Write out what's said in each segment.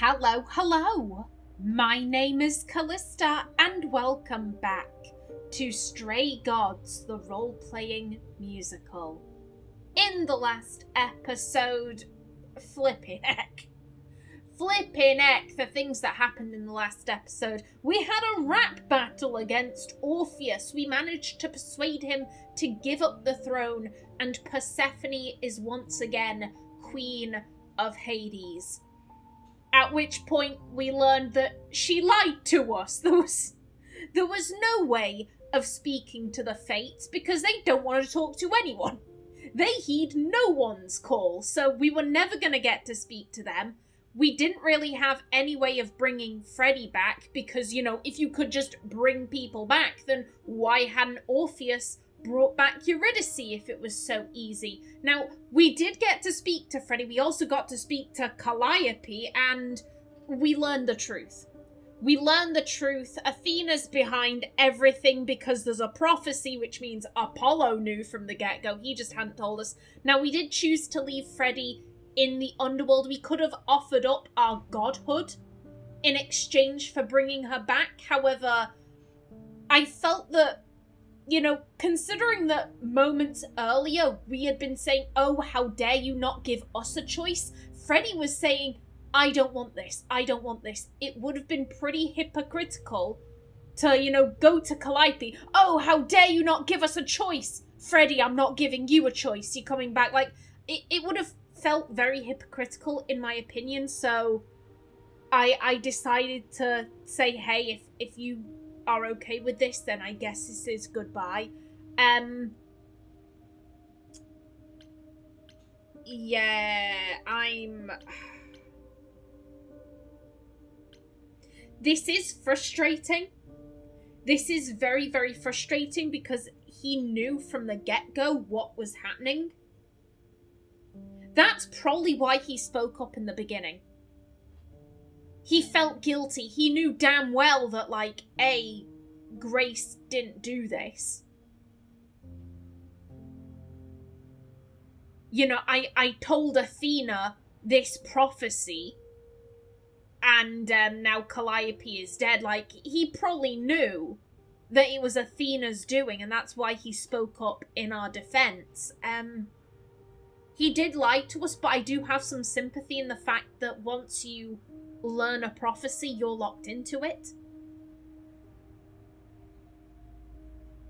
Hello, hello! My name is Callista, and welcome back to Stray Gods, the role-playing musical. In the last episode, flipping heck, the things that happened in the last episode. We had a rap battle against Orpheus. We managed to persuade him to give up the throne, and Persephone is once again Queen of Hades. At which point we learned that she lied to us. There was no way of speaking to the Fates because they don't want to talk to anyone. They heed no one's call, so we were never going to get to speak to them. We didn't really have any way of bringing Freddy back because, if you could just bring people back, then why hadn't Orpheus brought back Eurydice if it was so easy? Now, we did get to speak to Freddy. We also got to speak to Calliope, and we learned the truth. Athena's behind everything because there's a prophecy, which means Apollo knew from the get-go. He just hadn't told us. Now, we did choose to leave Freddy in the underworld. We could have offered up our godhood in exchange for bringing her back. However, I felt that, considering that moments earlier we had been saying, oh, how dare you not give us a choice, Freddy was saying, I don't want this. It would have been pretty hypocritical to, go to Calliope. Oh, how dare you not give us a choice? Freddy, I'm not giving you a choice. You're coming back. It would have felt very hypocritical in my opinion, so I decided to say, hey, if you are okay with this, then I guess this is goodbye. This is frustrating. This is very, very frustrating because he knew from the get-go what was happening. That's probably why he spoke up in the beginning. He felt guilty. He knew damn well that, Grace didn't do this. I told Athena this prophecy, and now Calliope is dead. He probably knew that it was Athena's doing, and that's why he spoke up in our defense. He did lie to us, but I do have some sympathy in the fact that once you learn a prophecy, you're locked into it.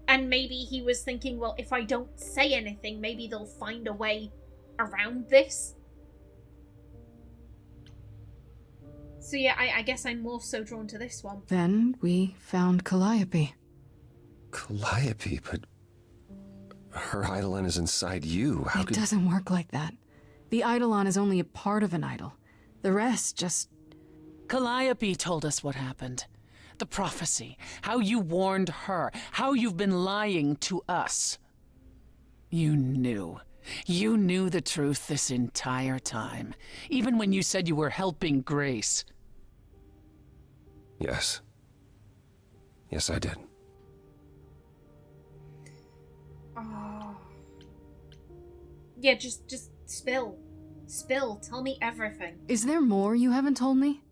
And maybe he was thinking, well, if I don't say anything, maybe they'll find a way around this. So yeah, I guess I'm more so drawn to this one. Then we found Calliope. Calliope, but her eidolon is inside you. It doesn't work like that. The eidolon is only a part of an idol. The rest just... Calliope told us what happened. The prophecy. How you warned her. How you've been lying to us. You knew. You knew the truth this entire time. Even when you said you were helping Grace. Yes. Yes, I did. Oh. Yeah, just spill. Spill. Tell me everything. Is there more you haven't told me?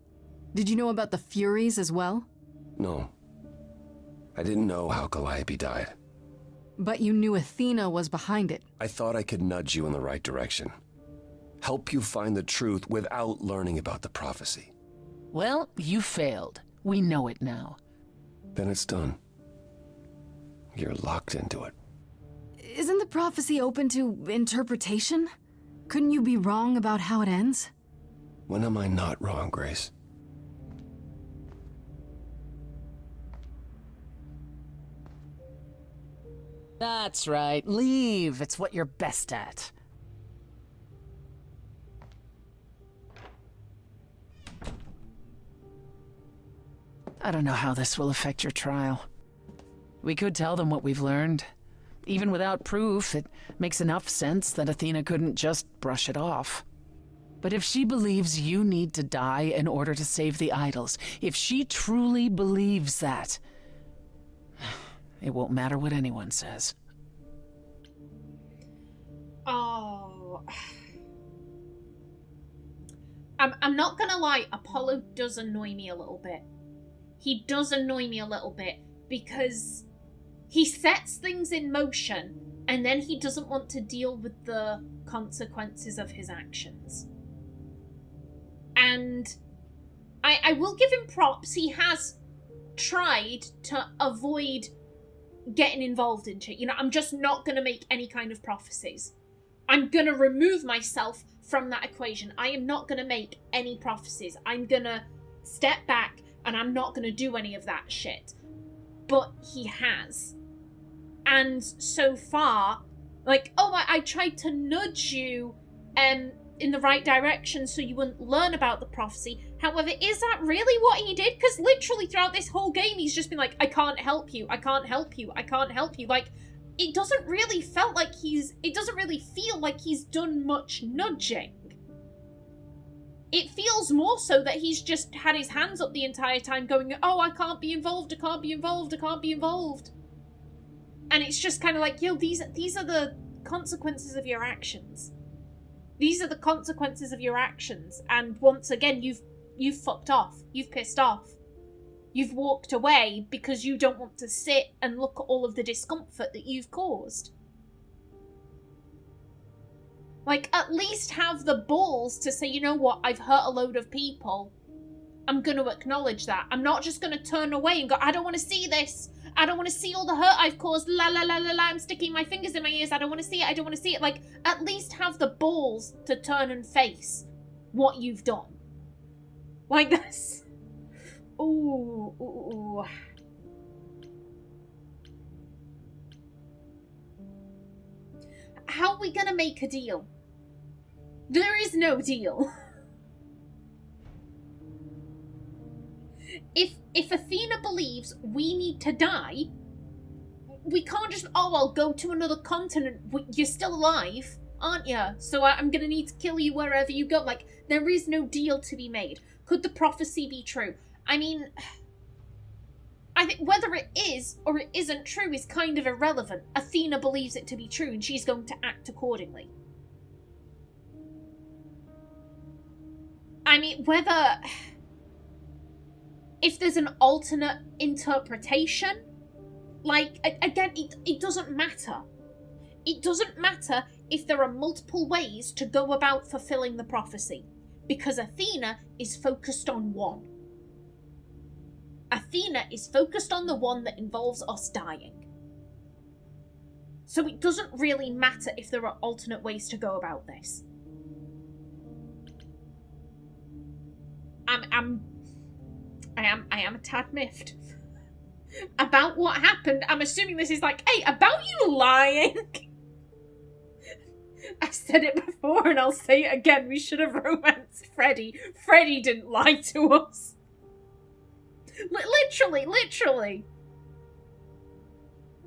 Did you know about the Furies as well? No. I didn't know how Calliope died. But you knew Athena was behind it. I thought I could nudge you in the right direction. Help you find the truth without learning about the prophecy. Well, you failed. We know it now. Then it's done. You're locked into it. Isn't the prophecy open to interpretation? Couldn't you be wrong about how it ends? When am I not wrong, Grace? That's right. Leave. It's what you're best at. I don't know how this will affect your trial. We could tell them what we've learned. Even without proof, it makes enough sense that Athena couldn't just brush it off. But if she believes you need to die in order to save the idols, if she truly believes that, it won't matter what anyone says. Oh. I'm not gonna lie, Apollo does annoy me a little bit. He does annoy me a little bit because he sets things in motion and then he doesn't want to deal with the consequences of his actions. And I will give him props. He has tried to avoid getting involved in shit. You know, I'm just not going to make any kind of prophecies. I'm going to remove myself from that equation. I am not going to make any prophecies. I'm going to step back and I'm not going to do any of that shit. But he has. And so far, like, oh, I tried to nudge you in the right direction so you wouldn't learn about the prophecy. However, is that really what he did? Because literally throughout this whole game, he's just been like, I can't help you, I can't help you, I can't help you. Like, it doesn't really feel like he's done much nudging. It feels more so that he's just had his hands up the entire time going, oh, I can't be involved, I can't be involved, I can't be involved. And it's just kind of like, yo, these are the consequences of your actions. These are the consequences of your actions. And once again, you've fucked off. You've pissed off. You've walked away because you don't want to sit and look at all of the discomfort that you've caused. Like, at least have the balls to say, you know what, I've hurt a load of people. I'm going to acknowledge that. I'm not just going to turn away and go, I don't want to see this. I don't want to see all the hurt I've caused. La la la la la, I'm sticking my fingers in my ears. I don't want to see it. I don't want to see it. Like, at least have the balls to turn and face what you've done. Like this. Ooh, ooh, ooh. How are we going to make a deal? There is no deal. If Athena believes we need to die, we can't just, oh, I'll go to another continent. You're still alive, aren't you? So I'm going to need to kill you wherever you go. Like, there is no deal to be made. Could the prophecy be true? I mean, I think whether it is or it isn't true is kind of irrelevant. Athena believes it to be true and she's going to act accordingly. I mean, whether... if there's an alternate interpretation, like, again, it doesn't matter. It doesn't matter if there are multiple ways to go about fulfilling the prophecy, because Athena is focused on one. Athena is focused on the one that involves us dying. So it doesn't really matter if there are alternate ways to go about this. I am a tad miffed about what happened. I'm assuming this is like, hey, about you lying. I said it before and I'll say it again. We should have romanced Freddy. Freddy didn't lie to us. Literally.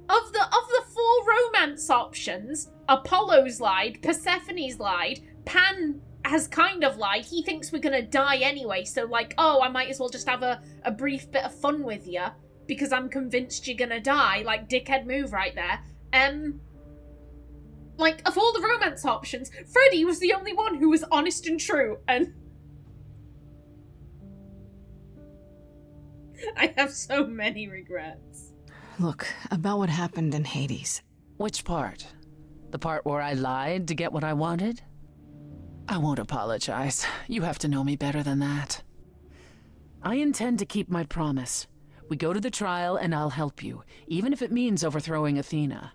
Of the 4 romance options, Apollo's lied, Persephone's lied, Pan has kind of lied. He thinks we're gonna die anyway, so like, oh, I might as well just have a brief bit of fun with you because I'm convinced you're gonna die. Like, dickhead move right there. Like, of all the romance options, Freddy was the only one who was honest and true, and I have so many regrets. Look, about what happened in Hades. Which part? The part where I lied to get what I wanted? I won't apologize. You have to know me better than that. I intend to keep my promise. We go to the trial and I'll help you, even if it means overthrowing Athena.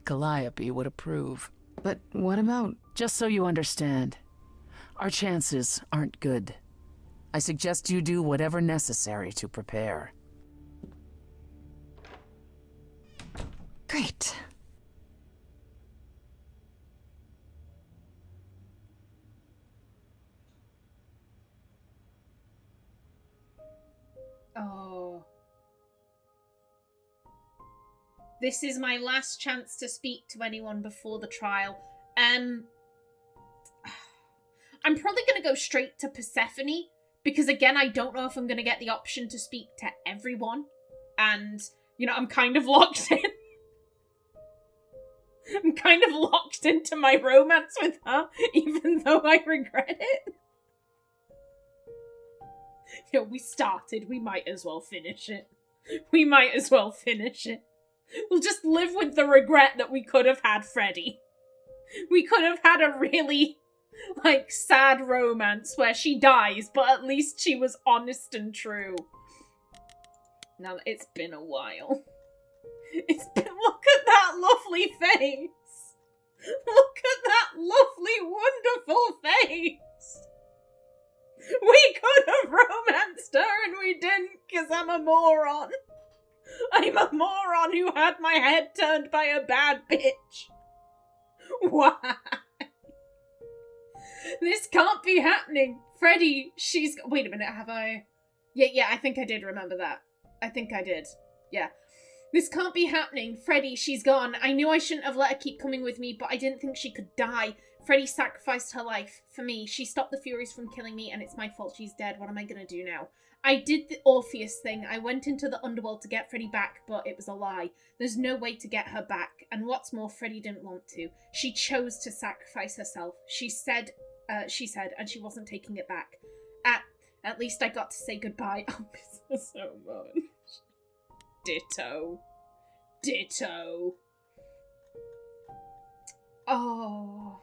Calliope would approve. But what about... Just so you understand, our chances aren't good. I suggest you do whatever necessary to prepare. Great. Oh. This is my last chance to speak to anyone before the trial. I'm probably going to go straight to Persephone, because again, I don't know if I'm going to get the option to speak to everyone. And, you know, I'm kind of locked in. I'm kind of locked into my romance with her, even though I regret it. You know, we started, we might as well finish it. We might as well finish it. We'll just live with the regret that we could have had Freddy. We could have had a really, like, sad romance where she dies, but at least she was honest and true. Now, it's been a while. Look at that lovely face! Look at that lovely, wonderful face! We could have romanced her and we didn't, because I'm a moron. I'm a moron who had my head turned by a bad bitch. Why? This can't be happening. Freddy, she's... Wait a minute, have I... Yeah, I think I did remember that. I think I did. Yeah. This can't be happening. Freddy, she's gone. I knew I shouldn't have let her keep coming with me, but I didn't think she could die. Freddy sacrificed her life for me. She stopped the Furies from killing me, and it's my fault she's dead. What am I gonna do now? I did the Orpheus thing. I went into the underworld to get Freddy back, but it was a lie. There's no way to get her back. And what's more, Freddy didn't want to. She chose to sacrifice herself. She said, and she wasn't taking it back. At least I got to say goodbye. I miss her so much. Ditto. Oh.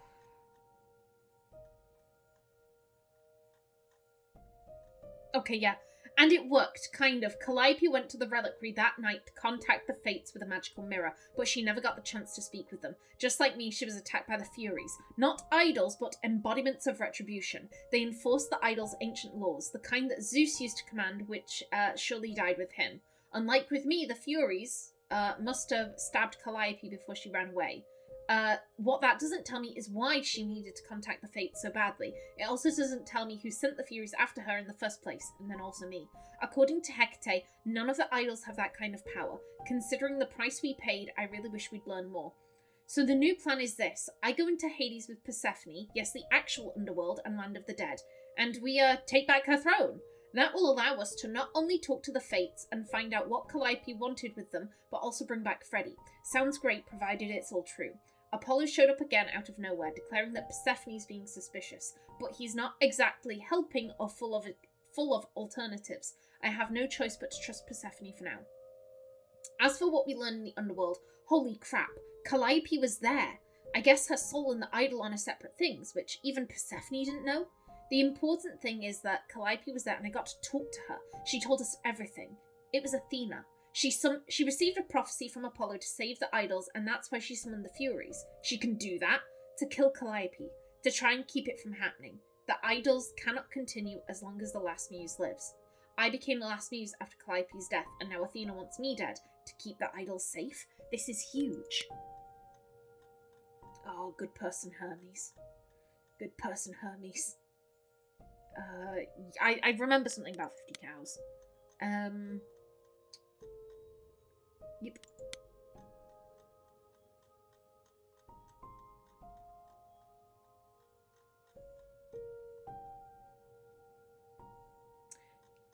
Okay, yeah. And it worked, kind of. Calliope went to the reliquary that night to contact the Fates with a magical mirror, but she never got the chance to speak with them. Just like me, she was attacked by the Furies. Not idols, but embodiments of retribution. They enforced the idols' ancient laws, the kind that Zeus used to command, which surely died with him. Unlike with me, the Furies must have stabbed Calliope before she ran away. What that doesn't tell me is why she needed to contact the Fates so badly. It also doesn't tell me who sent the Furies after her in the first place, and then also me. According to Hecate, none of the idols have that kind of power. Considering the price we paid, I really wish we'd learn more. So the new plan is this. I go into Hades with Persephone, yes, the actual underworld and land of the dead, and we take back her throne. That will allow us to not only talk to the Fates and find out what Calliope wanted with them, but also bring back Freddy. Sounds great, provided it's all true. Apollo showed up again out of nowhere, declaring that Persephone's being suspicious, but he's not exactly helping or full of alternatives. I have no choice but to trust Persephone for now. As for what we learned in the underworld, holy crap, Calliope was there. I guess her soul and the idol are separate things, which even Persephone didn't know. The important thing is that Calliope was there and I got to talk to her. She told us everything. It was Athena. She received a prophecy from Apollo to save the idols, and that's why she summoned the Furies. She can do that to kill Calliope, to try and keep it from happening. The idols cannot continue as long as the last muse lives. I became the last muse after Calliope's death, and now Athena wants me dead to keep the idols safe. This is huge. Oh, good person, Hermes. Good person, Hermes. I remember something about 50 cows. Yep.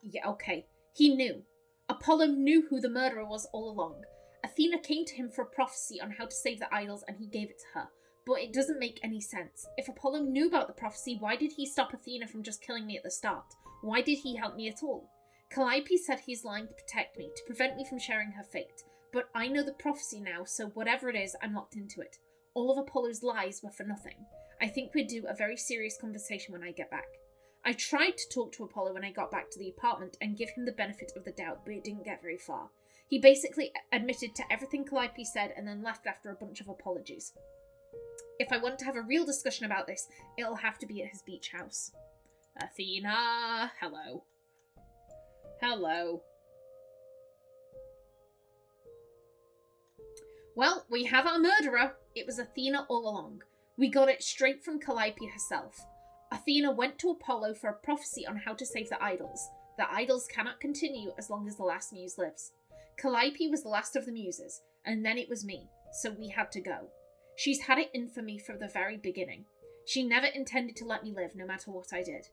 Yeah, okay. He knew. Apollo knew who the murderer was all along. Athena came to him for a prophecy on how to save the idols, and he gave it to her. But it doesn't make any sense. If Apollo knew about the prophecy, why did he stop Athena from just killing me at the start? Why did he help me at all? Calliope said he's lying to protect me, to prevent me from sharing her fate. But I know the prophecy now, so whatever it is, I'm locked into it. All of Apollo's lies were for nothing. I think we'd do a very serious conversation when I get back. I tried to talk to Apollo when I got back to the apartment and give him the benefit of the doubt, but it didn't get very far. He basically admitted to everything Calliope said and then left after a bunch of apologies. If I want to have a real discussion about this, it'll have to be at his beach house. Athena, hello. Hello. Well, we have our murderer. It was Athena all along. We got it straight from Calliope herself. Athena went to Apollo for a prophecy on how to save the idols. The idols cannot continue as long as the last muse lives. Calliope was the last of the muses, and then it was me, so we had to go. She's had it in for me from the very beginning. She never intended to let me live, no matter what I did.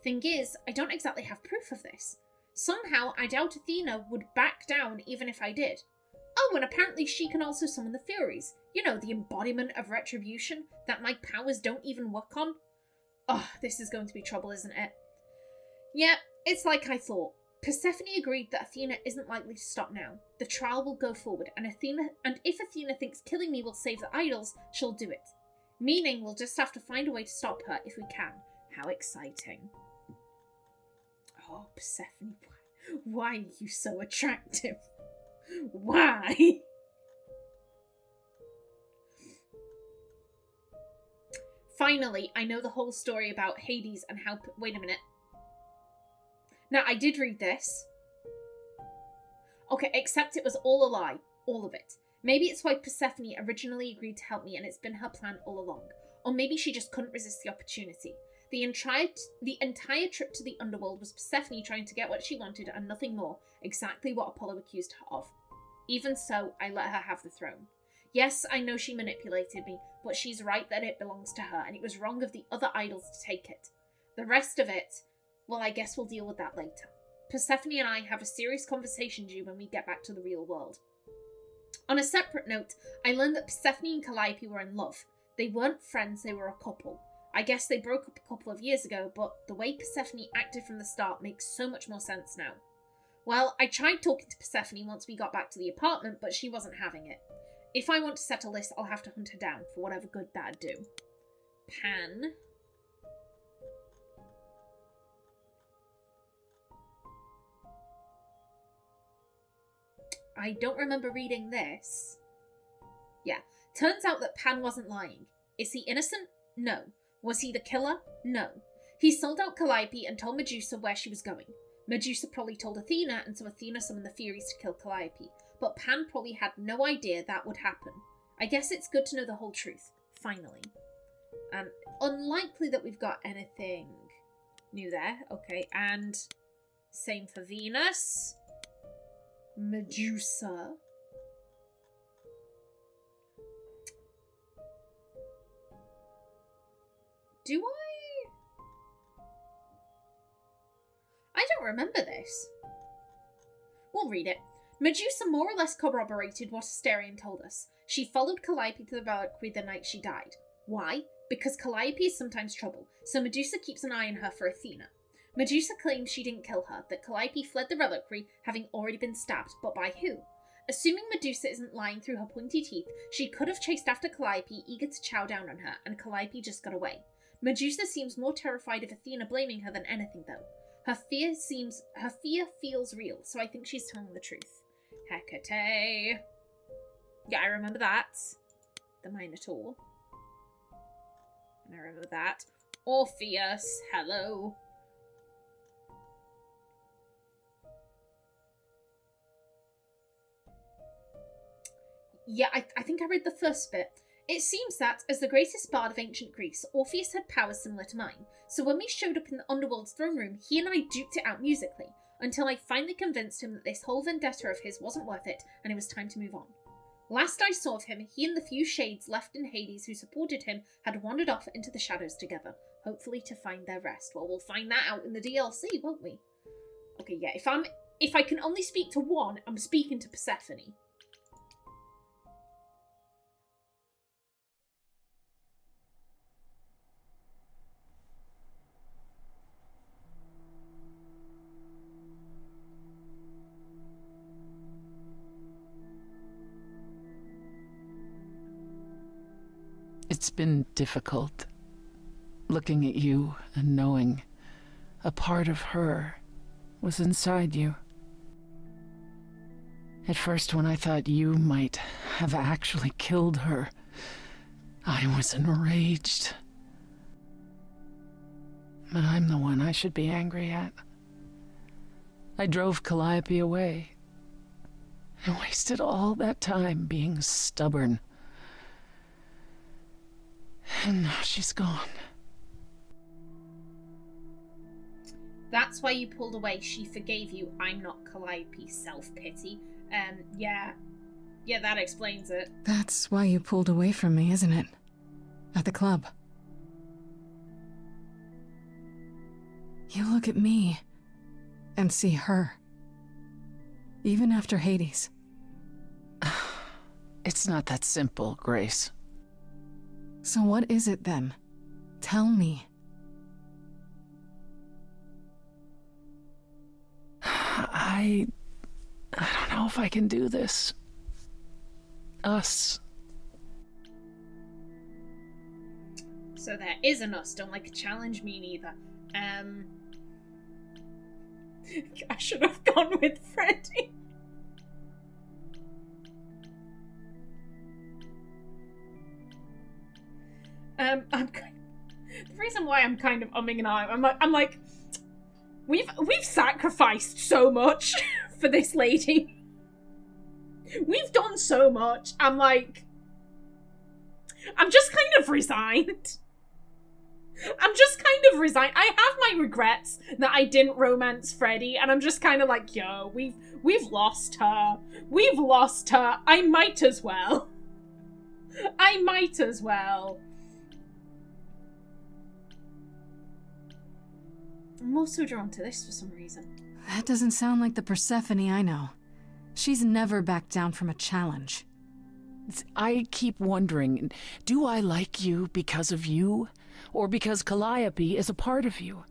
Thing is, I don't exactly have proof of this. Somehow, I doubt Athena would back down even if I did. Oh, and apparently she can also summon the Furies. You know, the embodiment of retribution that my powers don't even work on. Oh, this is going to be trouble, isn't it? Yeah, It's like I thought. Persephone agreed that Athena isn't likely to stop now. The trial will go forward, and if Athena thinks killing me will save the idols, she'll do it. Meaning we'll just have to find a way to stop her if we can. How exciting. Oh, Persephone, why are you so attractive? Why? Finally, I know the whole story about Hades and how... Wait a minute. Now, I did read this. Okay, except it was all a lie. All of it. Maybe it's why Persephone originally agreed to help me and it's been her plan all along. Or maybe she just couldn't resist the opportunity. The entire trip to the underworld was Persephone trying to get what she wanted and nothing more. Exactly what Apollo accused her of. Even so, I let her have the throne. Yes, I know she manipulated me, but she's right that it belongs to her, and it was wrong of the other idols to take it. The rest of it, well, I guess we'll deal with that later. Persephone and I have a serious conversation due when we get back to the real world. On a separate note, I learned that Persephone and Calliope were in love. They weren't friends, they were a couple. I guess they broke up a couple of years ago, but the way Persephone acted from the start makes so much more sense now. Well, I tried talking to Persephone once we got back to the apartment, but she wasn't having it. If I want to settle this, I'll have to hunt her down for whatever good that'd do. Pan. I don't remember reading this. Yeah. Turns out that Pan wasn't lying. Is he innocent? No. Was he the killer? No. He sold out Calliope and told Medusa where she was going. Medusa probably told Athena, and so Athena summoned the Furies to kill Calliope. But Pan probably had no idea that would happen. I guess it's good to know the whole truth. Finally. Unlikely that we've got anything new there. Okay, and same for Venus. Medusa. Do I don't remember this. We'll read it. Medusa more or less corroborated what Asterion told us. She followed Calliope to the reliquary the night she died. Why? Because Calliope is sometimes trouble, so Medusa keeps an eye on her for Athena. Medusa claims she didn't kill her, that Calliope fled the reliquary, having already been stabbed, but by who? Assuming Medusa isn't lying through her pointy teeth, she could have chased after Calliope, eager to chow down on her, and Calliope just got away. Medusa seems more terrified of Athena blaming her than anything, though. Her fear feels real, so I think she's telling the truth. Hecate. Yeah, I remember that. The Minotaur. And I remember that. Orpheus. Hello. Yeah, I think I read the first bit. It seems that, as the greatest bard of ancient Greece, Orpheus had powers similar to mine, so when we showed up in the Underworld's throne room, he and I duped it out musically, until I finally convinced him that this whole vendetta of his wasn't worth it, and it was time to move on. Last I saw of him, he and the few shades left in Hades who supported him had wandered off into the shadows together, hopefully to find their rest. Well, we'll find that out in the DLC, won't we? Okay, yeah, if I can only speak to one, I'm speaking to Persephone. It's been difficult, looking at you and knowing a part of her was inside you. At first, when I thought you might have actually killed her, I was enraged. But I'm the one I should be angry at. I drove Calliope away. I wasted all that time being stubborn. And now she's gone. That's why you pulled away. She forgave you. I'm not Calliope. Self-pity. Yeah, that explains it. That's why you pulled away from me, isn't it? At the club. You look at me and see her. Even after Hades. It's not that simple, Grace. So what is it then? Tell me. I don't know if I can do this. Us. So there is an us. Don't like a challenge, me neither. I should have gone with Freddy. The reason why I'm kind of umming and ahhing, I'm like, we've sacrificed so much for this lady. We've done so much. I'm just kind of resigned. I have my regrets that I didn't romance Freddy, and I'm just kind of like, yo, we've lost her. We've lost her. I might as well. I'm also drawn to this for some reason. That doesn't sound like the Persephone I know. She's never backed down from a challenge. I keep wondering, do I like you because of you? Or because Calliope is a part of you?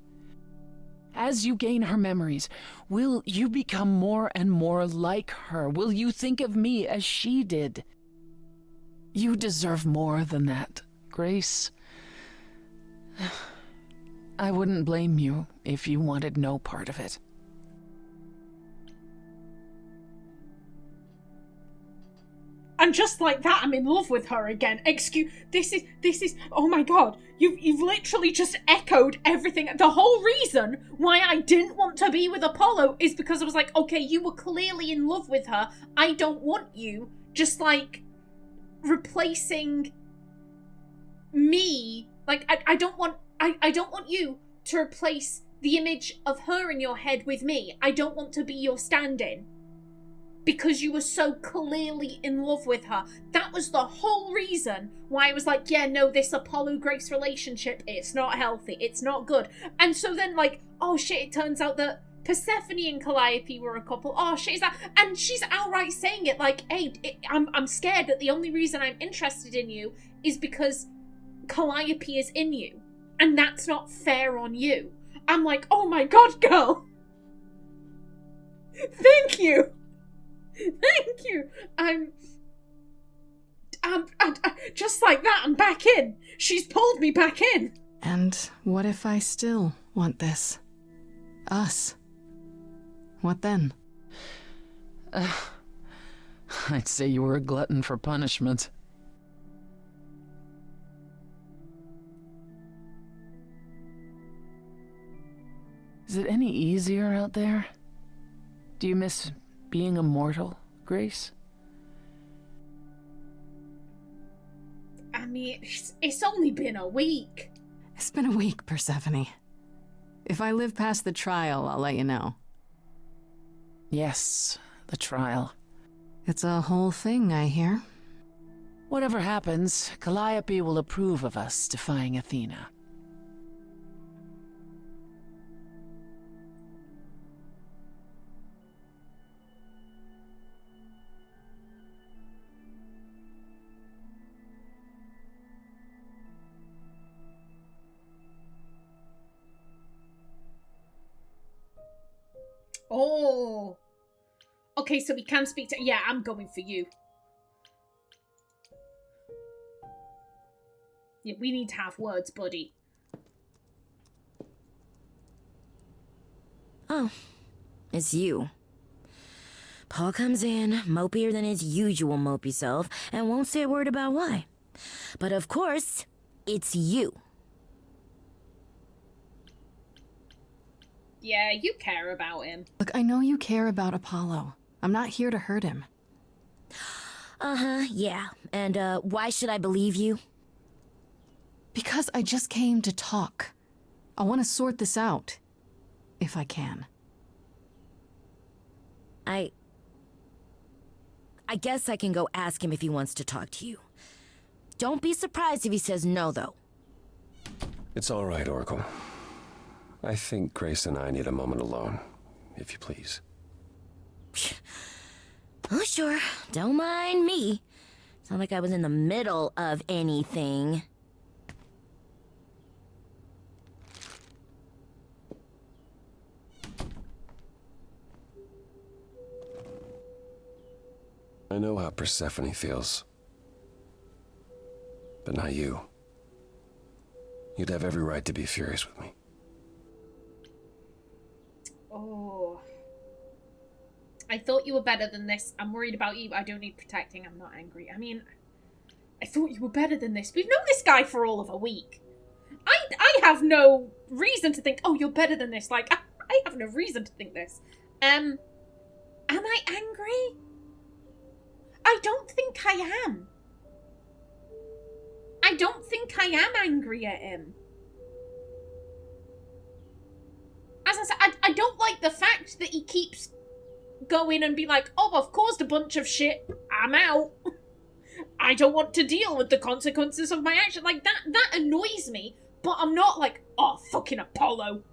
As you gain her memories, will you become more and more like her? Will you think of me as she did? You deserve more than that, Grace. I wouldn't blame you if you wanted no part of it. And just like that, I'm in love with her again. This is, oh my god, you've literally just echoed everything. The whole reason why I didn't want to be with Apollo is because I was like, okay, you were clearly in love with her. I don't want you just like replacing me. Like, I don't want you to replace the image of her in your head with me. I don't want to be your stand-in. Because you were so clearly in love with her. That was the whole reason why I was like, yeah, no, this Apollo-Grace relationship, it's not healthy, it's not good. And so then, like, oh shit, it turns out that Persephone and Calliope were a couple. Oh shit, is that? And she's outright saying it, like, hey, I'm scared that the only reason I'm interested in you is because Calliope is in you. And that's not fair on you. I'm like, oh my god, girl. Thank you. Thank you. I'm just like that, I'm back in. She's pulled me back in. And what if I still want this? Us? What then? I'd say you were a glutton for punishment. Is it any easier out there? Do you miss being immortal, Grace? I mean, it's only been a week. It's been a week, Persephone. If I live past the trial, I'll let you know. Yes, the trial. It's a whole thing, I hear. Whatever happens, Calliope will approve of us defying Athena. Oh. Okay, so we can speak to... Yeah, I'm going for you. Yeah, we need to have words, buddy. Oh, it's you. Paul comes in, mopier than his usual mopey self, and won't say a word about why. But of course, it's you. Yeah, you care about him. Look, I know you care about Apollo. I'm not here to hurt him. Uh-huh, yeah. And, why should I believe you? Because I just came to talk. I want to sort this out. If I can. I guess I can go ask him if he wants to talk to you. Don't be surprised if he says no, though. It's all right, Oracle. I think Grace and I need a moment alone, if you please. Oh, sure. Don't mind me. It's not like I was in the middle of anything. I know how Persephone feels. But not you. You'd have every right to be furious with me. Oh. I thought you were better than this. I'm worried about you. I don't need protecting. I'm not angry. I mean, I thought you were better than this. We've known this guy for all of a week. I have no reason to think, oh, you're better than this. Like, I have no reason to think this. Am I angry? I don't think I am. I don't think I am angry at him. As I said, I don't like the fact that he keeps going and be like, oh, I've caused a bunch of shit. I'm out. I don't want to deal with the consequences of my action. Like, that annoys me. But I'm not like, oh, fucking Apollo.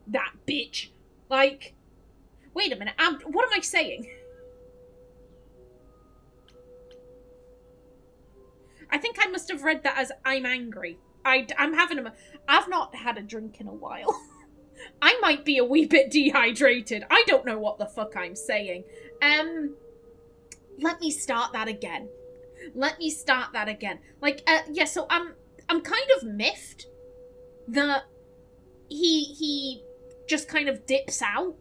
That bitch. Like, wait a minute. What am I saying? I think I must have read that as I'm angry. I'm having I've not had a drink in a while. I might be a wee bit dehydrated. I don't know what the fuck I'm saying. Let me start that again. Like, yeah, so I'm kind of miffed that he just kind of dips out.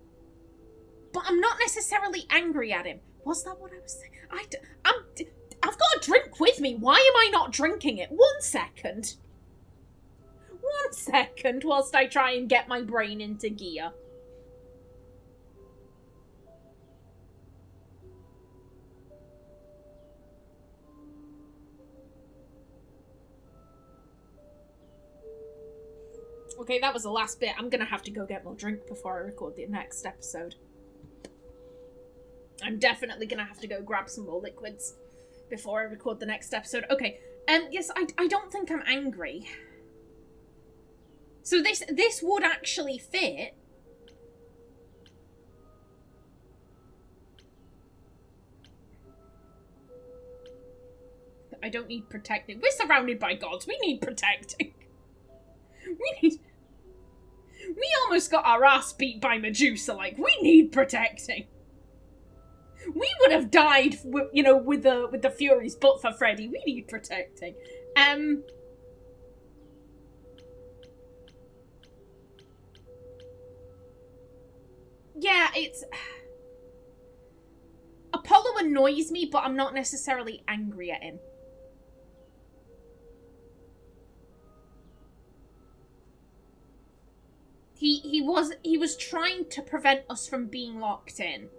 But I'm not necessarily angry at him. Was that what I was saying? I've got a drink with me. Why am I not drinking it? 1 second. 1 second whilst I try and get my brain into gear. Okay, that was the last bit. I'm gonna have to go get more drink before I record the next episode. I'm definitely gonna have to go grab some more liquids before I record the next episode. Okay, yes, I don't think I'm angry. So this would actually fit. I don't need protecting. We're surrounded by gods. We need protecting. We almost got our ass beat by Medusa. Like, we need protecting. We would have died, with the Furies, but for Freddy. We need protecting. Yeah, it's... Apollo annoys me, but I'm not necessarily angry at him. He was trying to prevent us from being locked in.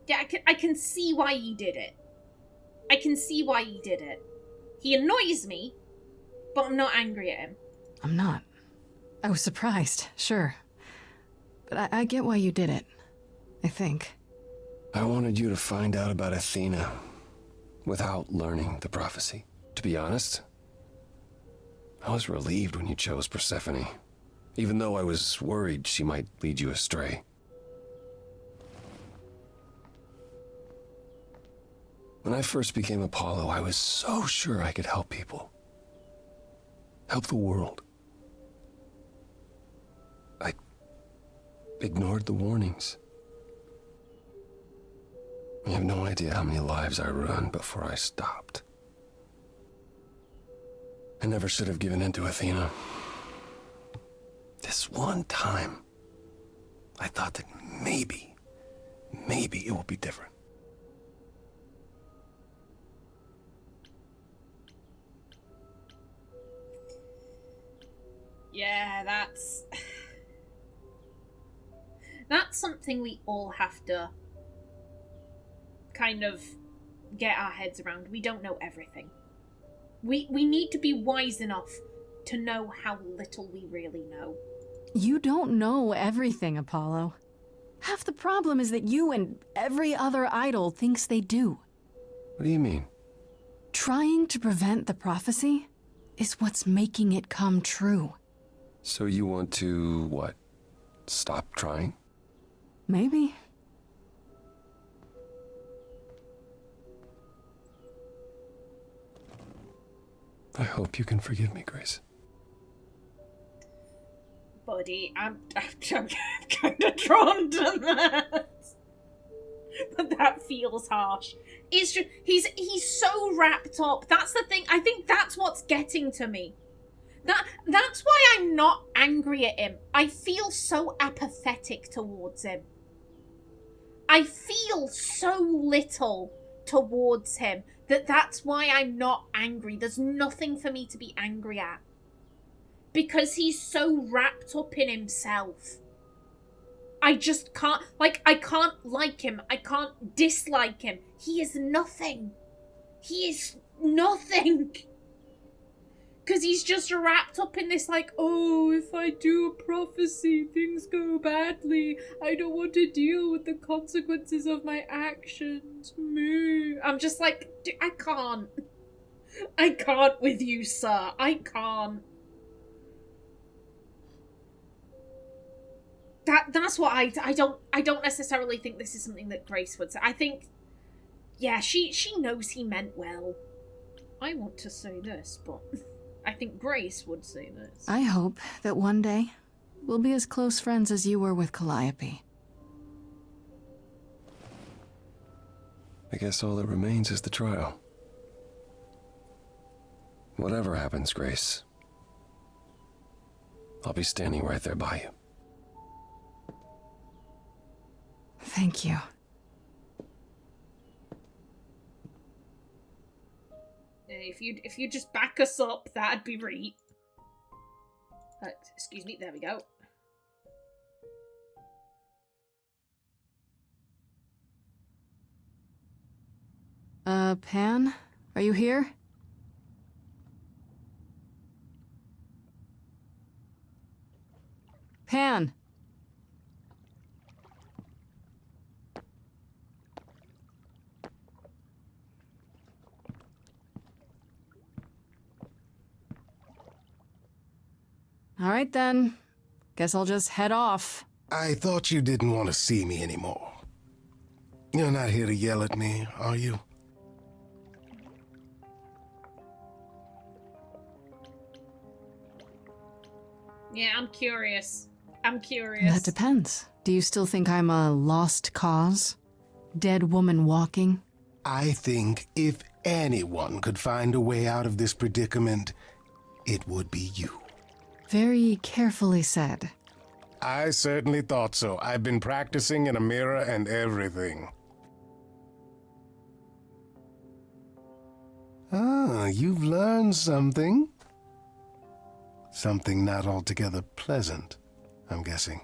Yeah, I can see why he did it. He annoys me, but I'm not angry at him. I'm not. I was surprised, sure. But I get why you did it. I think. I wanted you to find out about Athena without learning the prophecy. To be honest, I was relieved when you chose Persephone, even though I was worried she might lead you astray. When I first became Apollo, I was so sure I could help people. Help the world. I ignored the warnings. You have no idea how many lives I ruined before I stopped. I never should have given in to Athena. This one time, I thought that maybe it will be different. Yeah, that's something we all have to kind of get our heads around. We don't know everything. We need to be wise enough to know how little we really know. You don't know everything, Apollo. Half the problem is that you and every other idol thinks they do. What do you mean? Trying to prevent the prophecy is what's making it come true. So you want to, what, stop trying? Maybe. I hope you can forgive me, Grace. buddy, I'm kind of drawn to that. But that feels harsh. It's just, he's so wrapped up. That's the thing. I think that's what's getting to me. That's why I'm not angry at him. I feel so apathetic towards him. I feel so little towards him that's why I'm not angry. There's nothing for me to be angry at. Because he's so wrapped up in himself. I just can't, I can't like him. I can't dislike him. He is nothing. He is nothing. Because he's just wrapped up in this, oh, if I do a prophecy, things go badly. I don't want to deal with the consequences of my actions. Moo. I'm just I can't. I can't with you, sir. I can't. That's what I don't necessarily think this is something that Grace would say. I think, yeah, she knows he meant well. I want to say this, but I think Grace would say this. I hope that one day we'll be as close friends as you were with Calliope. I guess all that remains is the trial. Whatever happens, Grace, I'll be standing right there by you. Thank you. If you just back us up, that'd be great. Excuse me, there we go. Pan? Are you here? Pan! All right, then. Guess I'll just head off. I thought you didn't want to see me anymore. You're not here to yell at me, are you? Yeah, I'm curious. That depends. Do you still think I'm a lost cause? Dead woman walking? I think if anyone could find a way out of this predicament, it would be you. Very carefully said. I certainly thought so. I've been practicing in a mirror and everything. Ah, you've learned something. Something not altogether pleasant, I'm guessing.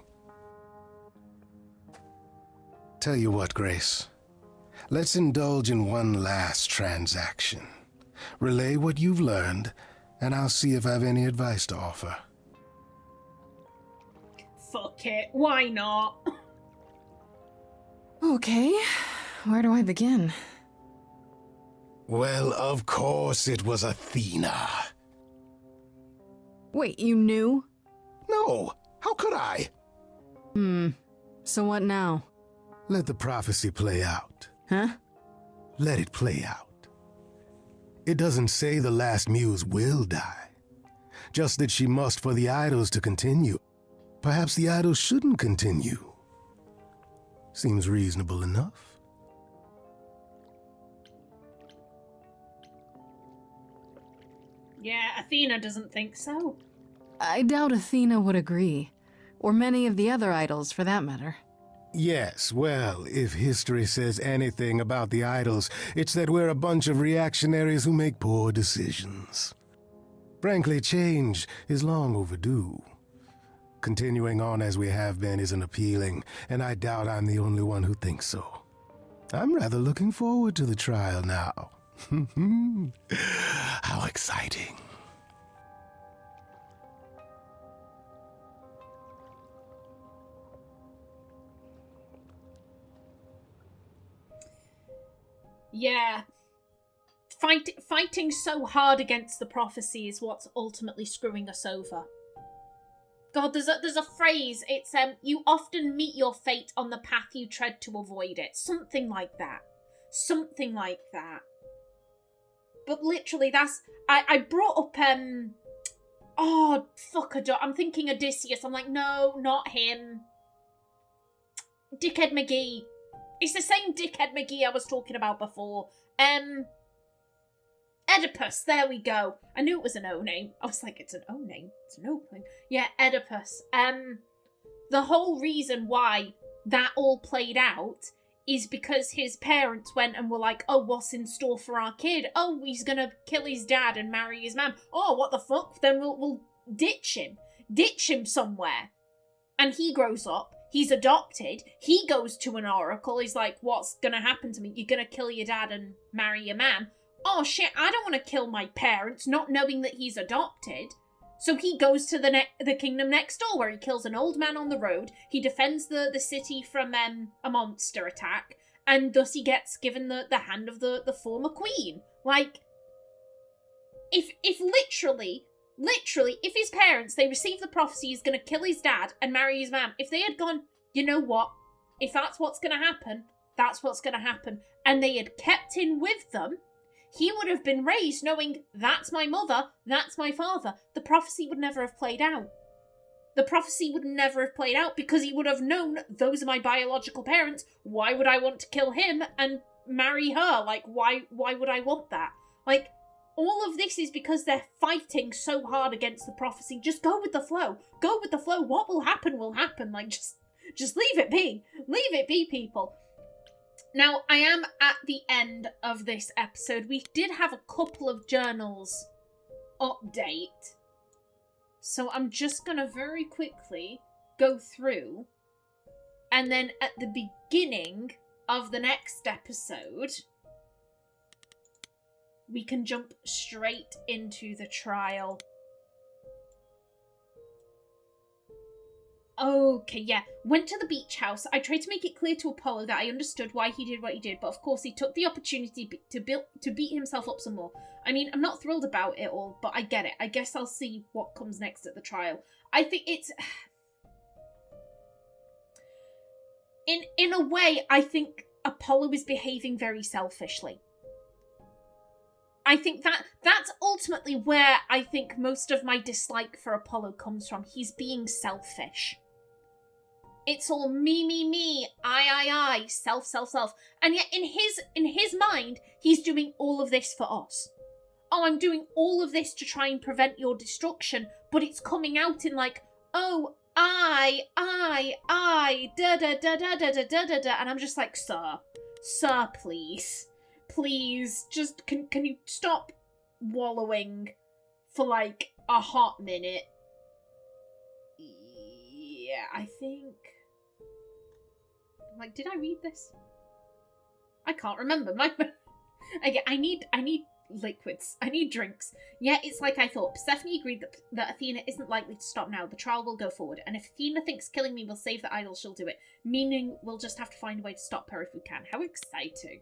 Tell you what, Grace. Let's indulge in one last transaction. Relay what you've learned, and I'll see if I've any advice to offer. Fuck it, why not? Okay, where do I begin? Well, of course it was Athena. Wait, you knew? No, how could I? So what now? Let the prophecy play out. Huh? Let it play out. It doesn't say the last muse will die, just that she must for the idols to continue. Perhaps the idols shouldn't continue. Seems reasonable enough. Yeah, Athena doesn't think so. I doubt Athena would agree. Or many of the other idols, for that matter. Yes, well, if history says anything about the idols, it's that we're a bunch of reactionaries who make poor decisions. Frankly, change is long overdue. Continuing on as we have been isn't appealing, and I doubt I'm the only one who thinks so. I'm rather looking forward to the trial now. How exciting. Yeah. Fighting so hard against the prophecy is what's ultimately screwing us over. God, there's a phrase. It's you often meet your fate on the path you tread to avoid it. Something like that. Something like that. But literally, that's I brought up Oh, fuck, I'm thinking Odysseus. I'm like, no, not him. Dickhead McGee. It's the same Dickhead McGee I was talking about before. Oedipus, there we go. I knew it was an O name. I was like, it's an O name. It's an O name. Yeah, Oedipus. The whole reason why that all played out is because his parents went and were like, oh, what's in store for our kid? Oh, he's gonna kill his dad and marry his mum. Oh, what the fuck? Then we'll ditch him. Ditch him somewhere. And he grows up. He's adopted. He goes to an oracle. He's like, what's gonna happen to me? You're gonna kill your dad and marry your mum. Oh shit, I don't want to kill my parents, not knowing that he's adopted. So he goes to the kingdom next door, where he kills an old man on the road. He defends the city from a monster attack, and thus he gets given the hand of the former queen. Like, if literally, if his parents, they receive the prophecy he's going to kill his dad and marry his mum, if they had gone, you know what, if that's what's going to happen, that's what's going to happen, and they had kept in with them, he would have been raised knowing that's my mother, that's my father. The prophecy would never have played out. The prophecy would never have played out because he would have known those are my biological parents. Why would I want to kill him and marry her? Like, why would I want that? Like, all of this is because they're fighting so hard against the prophecy. Just go with the flow. Go with the flow. What will happen will happen. Like, just leave it be. Leave it be, people. Now, I am at the end of this episode. We did have a couple of journals update. So I'm just going to very quickly go through. And then at the beginning of the next episode, we can jump straight into the trial. Okay, yeah. Went to the beach house. I tried to make it clear to Apollo that I understood why he did what he did, but of course he took the opportunity to beat himself up some more. I mean, I'm not thrilled about it all, but I get it. I guess I'll see what comes next at the trial. I think it's... In a way, I think Apollo is behaving very selfishly. I think that's ultimately where I think most of my dislike for Apollo comes from. He's being selfish. It's all me, I, self. And yet in his mind, he's doing all of this for us. Oh, I'm doing all of this to try and prevent your destruction, but it's coming out in like, oh, I, da da da da da da da da, and I'm just like, sir, please. Please, just, can you stop wallowing for, like, a hot minute? Yeah, I think... Like, did I read this? I can't remember. I need liquids. I need drinks. Yeah, it's like I thought. Persephone agreed that Athena isn't likely to stop now. The trial will go forward. And if Athena thinks killing me will save the idol, she'll do it. Meaning we'll just have to find a way to stop her if we can. How exciting.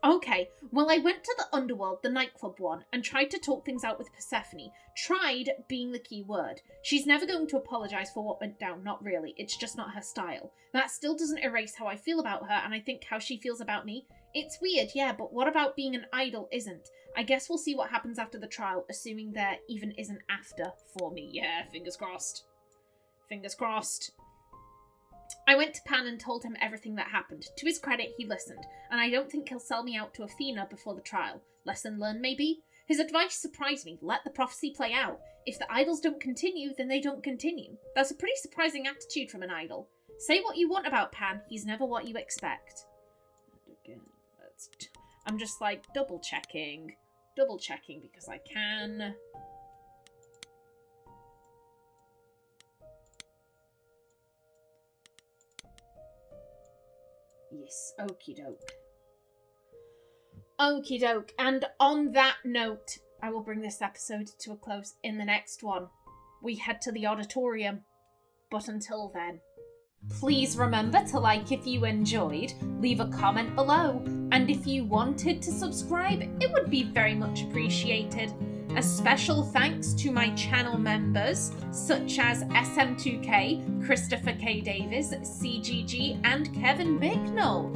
Okay, well, I went to the underworld, the nightclub one, and tried to talk things out with Persephone. Tried being the key word. She's never going to apologise for what went down, not really. It's just not her style. That still doesn't erase how I feel about her, and I think how she feels about me. It's weird, yeah, but what about being an idol isn't? I guess we'll see what happens after the trial, assuming there even is an after for me. Yeah, fingers crossed. Fingers crossed. I went to Pan and told him everything that happened. To his credit, he listened, and I don't think he'll sell me out to Athena before the trial. Lesson learned, maybe? His advice surprised me. Let the prophecy play out. If the idols don't continue, then they don't continue. That's a pretty surprising attitude from an idol. Say what you want about Pan, he's never what you expect. And again, I'm just like double checking because I can. Yes, okie doke. Okie doke. And on that note, I will bring this episode to a close in the next one. We head to the auditorium. But until then, please remember to like if you enjoyed, leave a comment below, and if you wanted to subscribe, it would be very much appreciated. A special thanks to my channel members, such as SM2K, Christopher K. Davis, CGG, and Kevin Bicknell.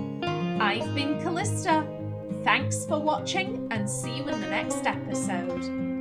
I've been Callista. Thanks for watching, and see you in the next episode.